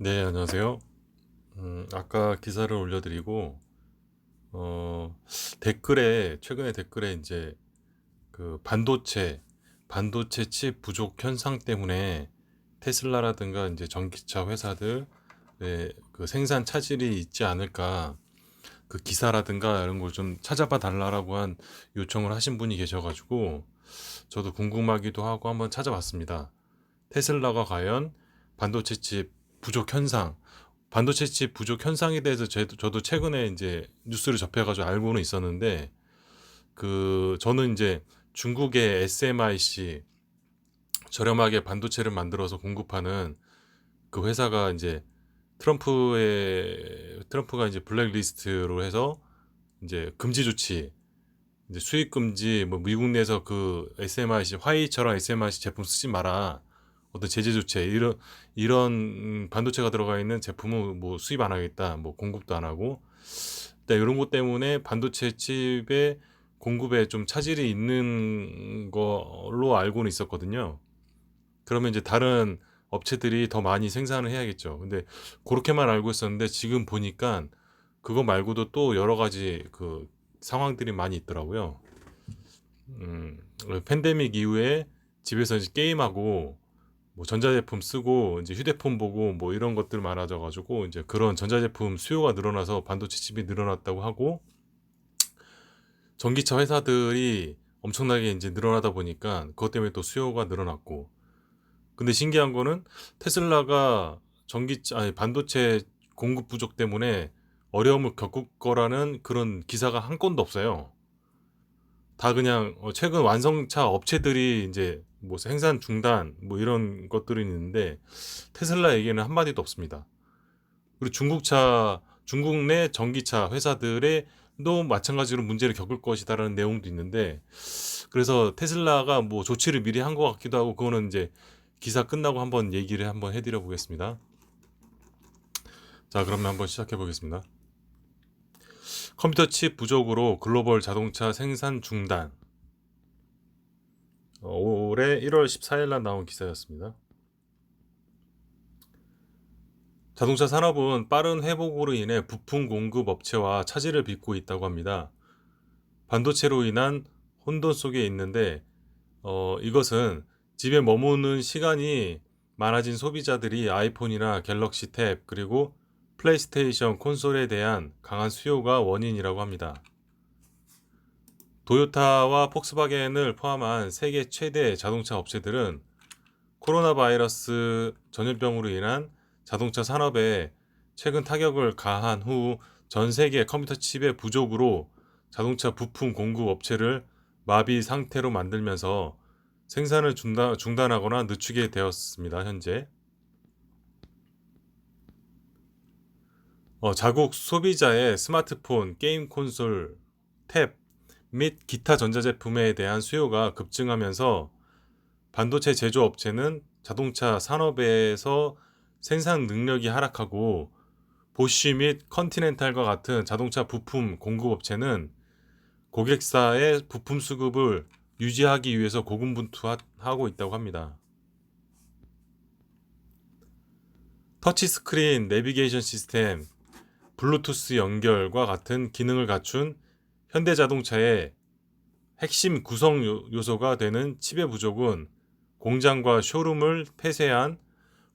네, 안녕하세요. 아까 기사를 올려드리고, 댓글에, 최근에 댓글에 이제 그 반도체 칩 부족 현상 때문에 테슬라라든가 이제 전기차 회사들의 그 생산 차질이 있지 않을까, 그 기사라든가 이런 걸 좀 찾아봐 달라고 한 요청을 하신 분이 계셔가지고, 저도 궁금하기도 하고 한번 찾아봤습니다. 테슬라가 과연 반도체 칩 부족 현상, 반도체 칩 부족 현상에 대해서 저도 최근에 이제 뉴스를 접해가지고 알고는 있었는데, 그 저는 이제 중국의 SMIC, 저렴하게 반도체를 만들어서 공급하는 그 회사가 이제 트럼프가 이제 블랙리스트로 해서 이제 금지 조치, 이제 수입 금지, 뭐 미국 내에서 그 SMIC 화웨이처럼 SMIC 제품 쓰지 마라, 어떤 제재 조치, 이런 반도체가 들어가 있는 제품은 뭐 수입 안 하겠다, 뭐 공급도 안 하고, 일단 이런 것 때문에 반도체 칩의 공급에 좀 차질이 있는 걸로 알고는 있었거든요. 그러면 이제 다른 업체들이 더 많이 생산을 해야겠죠. 근데 그렇게만 알고 있었는데 지금 보니까 그거 말고도 또 여러 가지 그 상황들이 많이 있더라고요. 음, 팬데믹 이후에 집에서 이제 게임하고 뭐 전자제품 쓰고 이제 휴대폰 보고 뭐 이런 것들 많아져 가지고 이제 그런 전자제품 수요가 늘어나서 반도체 칩이 늘어났다고 하고, 전기차 회사들이 엄청나게 이제 늘어나다 보니까 그것 때문에 또 수요가 늘어났고, 근데 신기한 거는 테슬라가 전기차 아니 반도체 공급 부족 때문에 어려움을 겪을 거라는 그런 기사가 한 건도 없어요. 다 그냥 최근 완성차 업체들이 이제 뭐 생산 중단 뭐 이런 것들이 있는데, 테슬라 얘기는 한마디도 없습니다. 그리고 중국 내 전기차 회사들에도 마찬가지로 문제를 겪을 것이다라는 내용도 있는데, 그래서 테슬라가 뭐 조치를 미리 한 것 같기도 하고, 그거는 이제 기사 끝나고 한번 얘기를 한번 해드려 보겠습니다. 자, 그러면 한번 시작해 보겠습니다. 컴퓨터 칩 부족으로 글로벌 자동차 생산 중단. 올해 1월 14일 날 나온 기사였습니다. 자동차 산업은 빠른 회복으로 인해 부품 공급 업체와 차질을 빚고 있다고 합니다. 반도체로 인한 혼돈 속에 있는데, 이것은 집에 머무는 시간이 많아진 소비자들이 아이폰이나 갤럭시 탭 그리고 플레이스테이션 콘솔에 대한 강한 수요가 원인이라고 합니다. 도요타와 폭스바겐을 포함한 세계 최대 자동차 업체들은 코로나 바이러스 전염병으로 인한 자동차 산업에 최근 타격을 가한 후 전 세계 컴퓨터 칩의 부족으로 자동차 부품 공급 업체를 마비 상태로 만들면서 생산을 중단하거나 늦추게 되었습니다. 현재 자국 소비자의 스마트폰, 게임 콘솔, 탭 및 기타 전자제품에 대한 수요가 급증하면서 반도체 제조업체는 자동차 산업에서 생산 능력이 하락하고, 보쉬 및 컨티넨탈과 같은 자동차 부품 공급업체는 고객사의 부품 수급을 유지하기 위해서 고군분투하고 있다고 합니다. 터치스크린 내비게이션 시스템, 블루투스 연결과 같은 기능을 갖춘 현대자동차의 핵심 구성 요소가 되는 칩의 부족은 공장과 쇼룸을 폐쇄한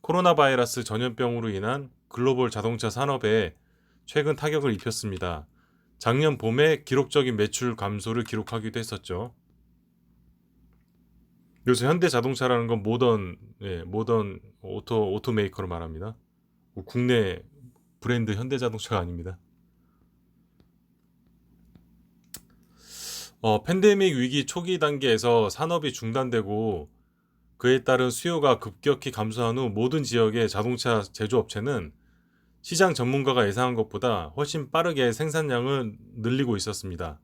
코로나 바이러스 전염병으로 인한 글로벌 자동차 산업에 최근 타격을 입혔습니다. 작년 봄에 기록적인 매출 감소를 기록하기도 했었죠. 요새 현대 자동차라는 건 모던 오토메이커로 말합니다. 국내 브랜드 현대 자동차가 아닙니다. 팬데믹 위기 초기 단계에서 산업이 중단되고 그에 따른 수요가 급격히 감소한 후 모든 지역의 자동차 제조업체는 시장 전문가가 예상한 것보다 훨씬 빠르게 생산량을 늘리고 있었습니다.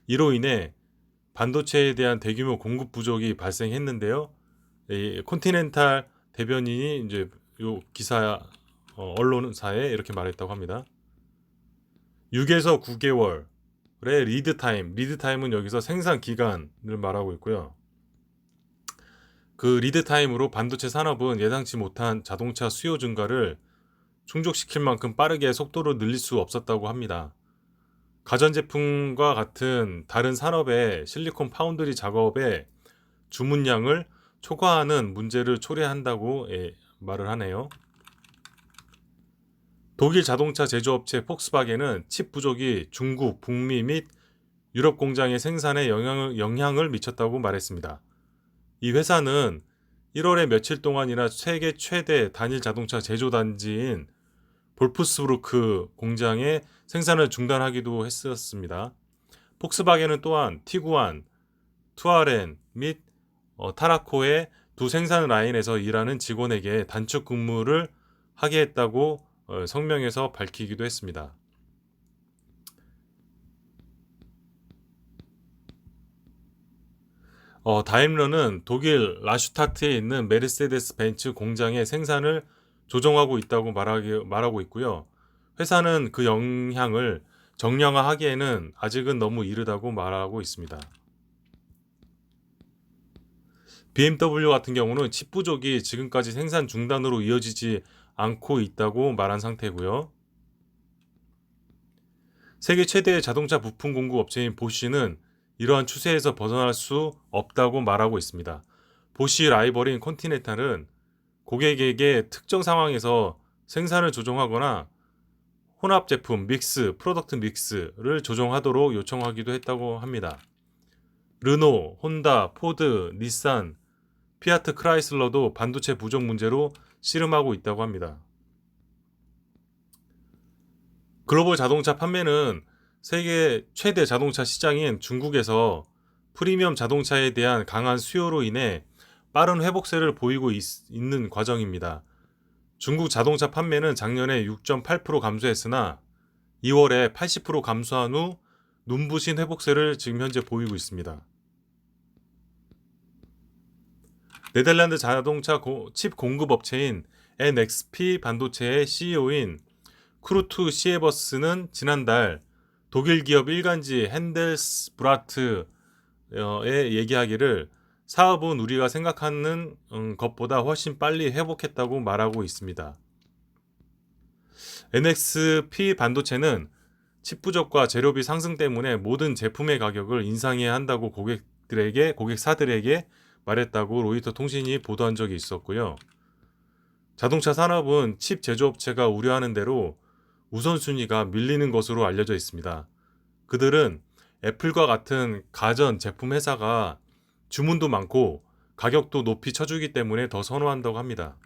이로 인해 반도체에 대한 대규모 공급 부족이 발생했는데요. 이 콘티넨탈 대변인이 이제 요 기사 언론사에 이렇게 말했다고 합니다. 6에서 9개월의 리드 타임은 여기서 생산 기간을 말하고 있고요. 그 리드 타임으로 반도체 산업은 예상치 못한 자동차 수요 증가를 충족시킬 만큼 빠르게 속도를 늘릴 수 없었다고 합니다. 가전제품과 같은 다른 산업의 실리콘 파운드리 작업의 주문량을 초과하는 문제를 초래한다고 말을 하네요. 독일 자동차 제조업체 폭스바겐은 칩 부족이 중국, 북미 및 유럽 공장의 생산에 영향을 미쳤다고 말했습니다. 이 회사는 1월에 며칠 동안이나 세계 최대 단일 자동차 제조 단지인 볼프스부르크 공장의 생산을 중단하기도 했었습니다. 폭스바겐은 또한 티구안, 투아렌 및 타라코의 두 생산 라인에서 일하는 직원에게 단축 근무를 하게 했다고 성명에서 밝히기도 했습니다. 다임러는 독일 라슈타트에 있는 메르세데스 벤츠 공장의 생산을 조정하고 있다고 말하고 있고요. 회사는 그 영향을 정량화하기에는 아직은 너무 이르다고 말하고 있습니다. BMW 같은 경우는 칩 부족이 지금까지 생산 중단으로 이어지지 않고 있다고 말한 상태고요. 세계 최대의 자동차 부품 공급 업체인 보쉬는 이러한 추세에서 벗어날 수 없다고 말하고 있습니다. 보쉬 라이벌인 컨티넨탈은 고객에게 특정 상황에서 생산을 조정하거나 혼합 제품 프로덕트 믹스를 조정하도록 요청하기도 했다고 합니다. 르노, 혼다, 포드, 닛산, 피아트 크라이슬러도 반도체 부족 문제로 씨름하고 있다고 합니다. 글로벌 자동차 판매는 세계 최대 자동차 시장인 중국에서 프리미엄 자동차에 대한 강한 수요로 인해 빠른 회복세를 보이고 있는 과정입니다. 중국 자동차 판매는 작년에 6.8% 감소했으나 2월에 80% 감소한 후 눈부신 회복세를 지금 현재 보이고 있습니다. 네덜란드 자동차 칩 공급 업체인 NXP 반도체의 CEO인 크루트 시에버스는 지난달 독일 기업 일간지 핸델스브라트에 얘기하기를 사업은 우리가 생각하는 것보다 훨씬 빨리 회복했다고 말하고 있습니다. NXP 반도체는 칩 부족과 재료비 상승 때문에 모든 제품의 가격을 인상해야 한다고 고객사들에게 말했다고 로이터 통신이 보도한 적이 있었고요. 자동차 산업은 칩 제조업체가 우려하는 대로 우선순위가 밀리는 것으로 알려져 있습니다. 그들은 애플과 같은 가전 제품 회사가 주문도 많고 가격도 높이 쳐주기 때문에 더 선호한다고 합니다.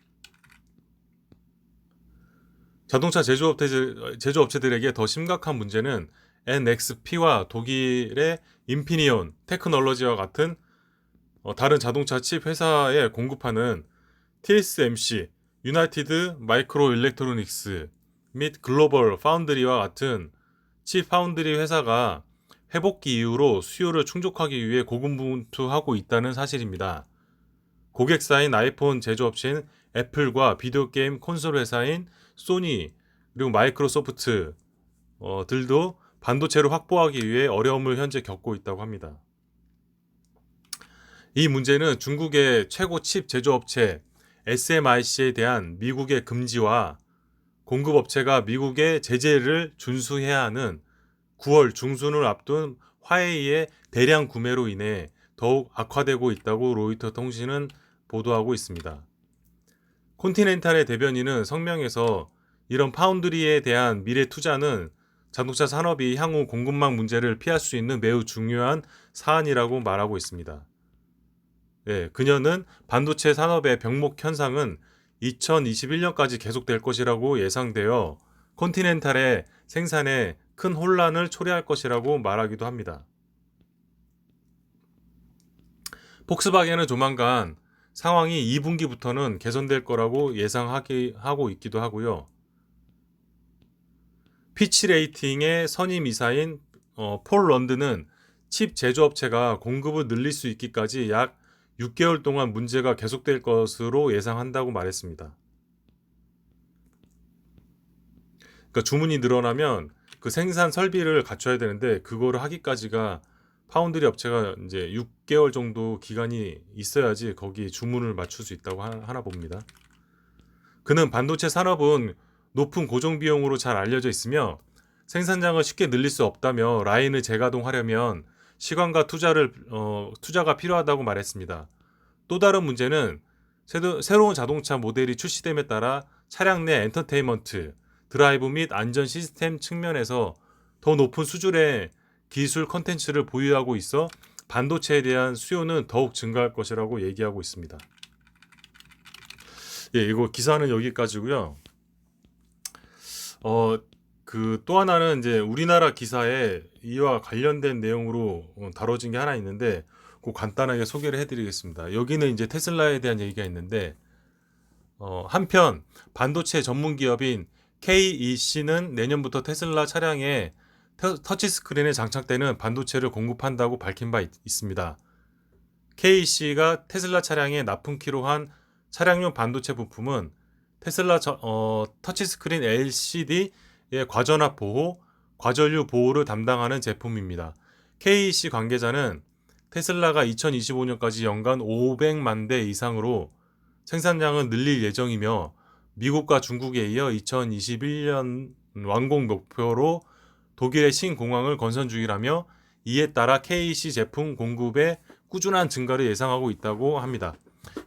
자동차 제조업체들에게 더 심각한 문제는 NXP와 독일의 인피니온 테크놀로지와 같은 다른 자동차 칩 회사에 공급하는 TSMC, 유나이티드 마이크로 일렉트로닉스 및 글로벌 파운드리와 같은 칩 파운드리 회사가 회복기 이후로 수요를 충족하기 위해 고군분투하고 있다는 사실입니다. 고객사인 아이폰 제조업체인 애플과 비디오 게임 콘솔 회사인 소니 그리고 마이크로소프트 들도 반도체를 확보하기 위해 어려움을 현재 겪고 있다고 합니다. 이 문제는 중국의 최고 칩 제조업체 SMIC에 대한 미국의 금지와 공급업체가 미국의 제재를 준수해야 하는 9월 중순을 앞둔 화웨이의 대량 구매로 인해 더욱 악화되고 있다고 로이터 통신은 보도하고 있습니다. 콘티넨탈의 대변인은 성명에서 이런 파운드리에 대한 미래 투자는 자동차 산업이 향후 공급망 문제를 피할 수 있는 매우 중요한 사안이라고 말하고 있습니다. 그녀는 반도체 산업의 병목 현상은 2021년까지 계속될 것이라고 예상되어 콘티넨탈의 생산에 큰 혼란을 초래할 것이라고 말하기도 합니다. 폭스바겐은 조만간 상황이 2분기부터는 개선될 거라고 예상하고 있기도 하고요. 피치 레이팅의 선임 이사인 폴 런드는 칩 제조업체가 공급을 늘릴 수 있기까지 약 6개월 동안 문제가 계속될 것으로 예상한다고 말했습니다. 그러니까 주문이 늘어나면 그 생산 설비를 갖춰야 되는데 그거를 하기까지가 파운드리 업체가 이제 6개월 정도 기간이 있어야지 거기 주문을 맞출 수 있다고 하나 봅니다. 그는 반도체 산업은 높은 고정 비용으로 잘 알려져 있으며 생산량을 쉽게 늘릴 수 없다며 라인을 재가동하려면 시간과 투자가 필요하다고 말했습니다. 또 다른 문제는 새로운 자동차 모델이 출시됨에 따라 차량 내 엔터테인먼트, 드라이브 및 안전 시스템 측면에서 더 높은 수준의 기술 컨텐츠를 보유하고 있어 반도체에 대한 수요는 더욱 증가할 것이라고 얘기하고 있습니다. 예, 이거 기사는 여기까지고요. 또 하나는 이제 우리나라 기사에 이와 관련된 내용으로 다뤄진 게 하나 있는데 그 간단하게 소개를 해드리겠습니다. 여기는 이제 테슬라에 대한 얘기가 있는데 한편 반도체 전문 기업인 KEC는 내년부터 테슬라 차량에 터치스크린에 장착되는 반도체를 공급한다고 밝힌 바 있습니다. KEC가 테슬라 차량에 납품키로 한 차량용 반도체 부품은 테슬라 터치스크린 LCD의 과전압 보호, 과전류 보호를 담당하는 제품입니다. KEC 관계자는 테슬라가 2025년까지 연간 500만 대 이상으로 생산량을 늘릴 예정이며 미국과 중국에 이어 2021년 완공 목표로 독일의 신공항을 건설 중이라며 이에 따라 KEC 제품 공급의 꾸준한 증가를 예상하고 있다고 합니다.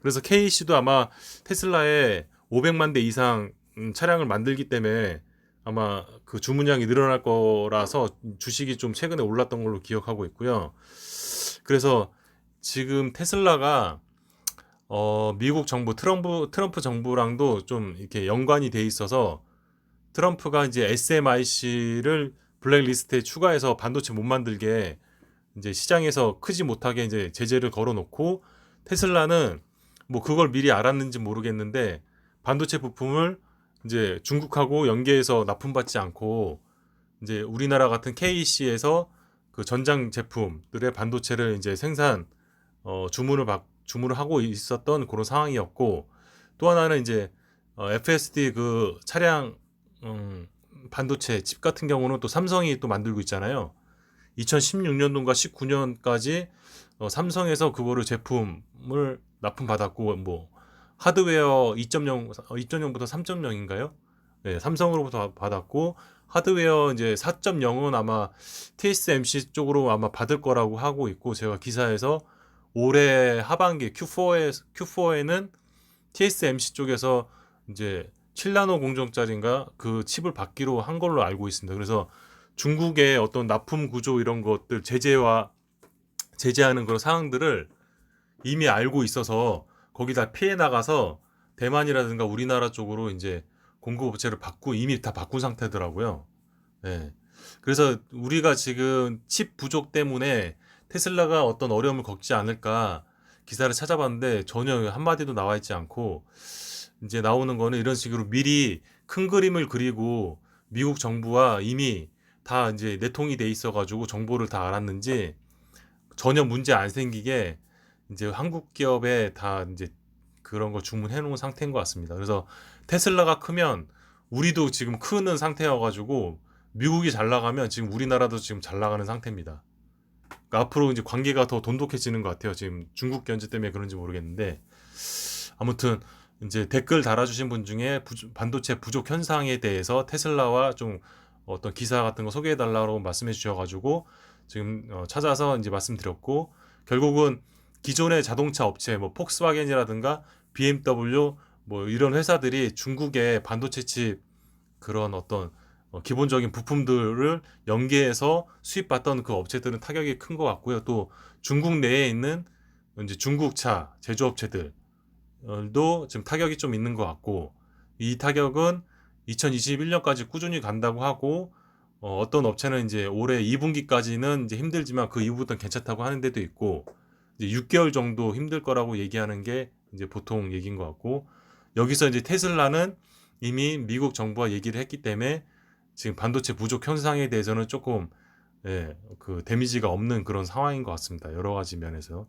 그래서 KEC도 아마 테슬라에 500만 대 이상 차량을 만들기 때문에 아마 그 주문량이 늘어날 거라서 주식이 좀 최근에 올랐던 걸로 기억하고 있고요. 그래서 지금 테슬라가 미국 정부 트럼프 정부랑도 좀 이렇게 연관이 돼 있어서 트럼프가 이제 SMIC를 블랙리스트에 추가해서 반도체 못 만들게 이제 시장에서 크지 못하게 이제 제재를 걸어놓고 테슬라는 뭐 그걸 미리 알았는지 모르겠는데 반도체 부품을 이제 중국하고 연계해서 납품받지 않고 이제 우리나라 같은 KEC에서 그 전장 제품들의 반도체를 이제 주문을 하고 있었던 그런 상황이었고 또 하나는 이제 FSD 그 차량 반도체 칩 같은 경우는 또 삼성이 또 만들고 있잖아요. 2016년도인가 19년까지 삼성에서 그거를 제품을 납품받았고 뭐 하드웨어 2.0부터 3.0인가요? 네, 삼성으로부터 받았고 하드웨어 이제 4.0은 아마 TSMC 쪽으로 아마 받을 거라고 하고 있고 제가 기사에서 올해 하반기 Q4에는 TSMC 쪽에서 이제 7나노 공정짜리인가 그 칩을 받기로 한 걸로 알고 있습니다. 그래서 중국의 어떤 납품 구조 이런 것들 제재하는 그런 사항들을 이미 알고 있어서 거기다 피해 나가서 대만이라든가 우리나라 쪽으로 이제 공급 업체를 이미 다 바꾼 상태더라고요. 네. 그래서 우리가 지금 칩 부족 때문에 테슬라가 어떤 어려움을 겪지 않을까 기사를 찾아봤는데 전혀 한마디도 나와 있지 않고 이제 나오는 거는 이런 식으로 미리 큰 그림을 그리고 미국 정부와 이미 다 이제 내통이 돼 있어가지고 정보를 다 알았는지 전혀 문제 안 생기게 이제 한국 기업에 다 이제 그런 거 주문해 놓은 상태인 것 같습니다. 그래서 테슬라가 크면 우리도 지금 크는 상태여가지고 미국이 잘 나가면 지금 우리나라도 지금 잘 나가는 상태입니다. 그러니까 앞으로 이제 관계가 더 돈독해지는 것 같아요. 지금 중국 견제 때문에 그런지 모르겠는데 아무튼 이제 댓글 달아주신 분 중에 반도체 부족 현상에 대해서 테슬라와 좀 어떤 기사 같은 거 소개해 달라고 말씀해 주셔가지고 지금 찾아서 이제 말씀드렸고 결국은 기존의 자동차 업체 뭐 폭스바겐이라든가 BMW 뭐 이런 회사들이 중국의 반도체 칩 그런 어떤 기본적인 부품들을 연계해서 수입받던 그 업체들은 타격이 큰 것 같고요. 또 중국 내에 있는 이제 중국차 제조업체들도 지금 타격이 좀 있는 것 같고 이 타격은 2021년까지 꾸준히 간다고 하고 어떤 업체는 이제 올해 2분기까지는 이제 힘들지만 그 이후부터는 괜찮다고 하는 데도 있고 이제 6개월 정도 힘들 거라고 얘기하는 게 이제 보통 얘기인 것 같고 여기서 이제 테슬라는 이미 미국 정부와 얘기를 했기 때문에 지금 반도체 부족 현상에 대해서는 조금 그 데미지가 없는 그런 상황인 것 같습니다. 여러 가지 면에서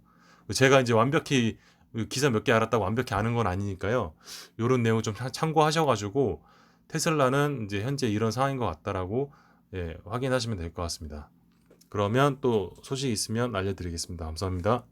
제가 이제 완벽히 기사 몇 개 알았다고 완벽히 아는 건 아니니까요. 이런 내용 좀 참고하셔가지고 테슬라는 이제 현재 이런 상황인 것 같다라고 확인하시면 될 것 같습니다. 그러면 또 소식 있으면 알려드리겠습니다. 감사합니다.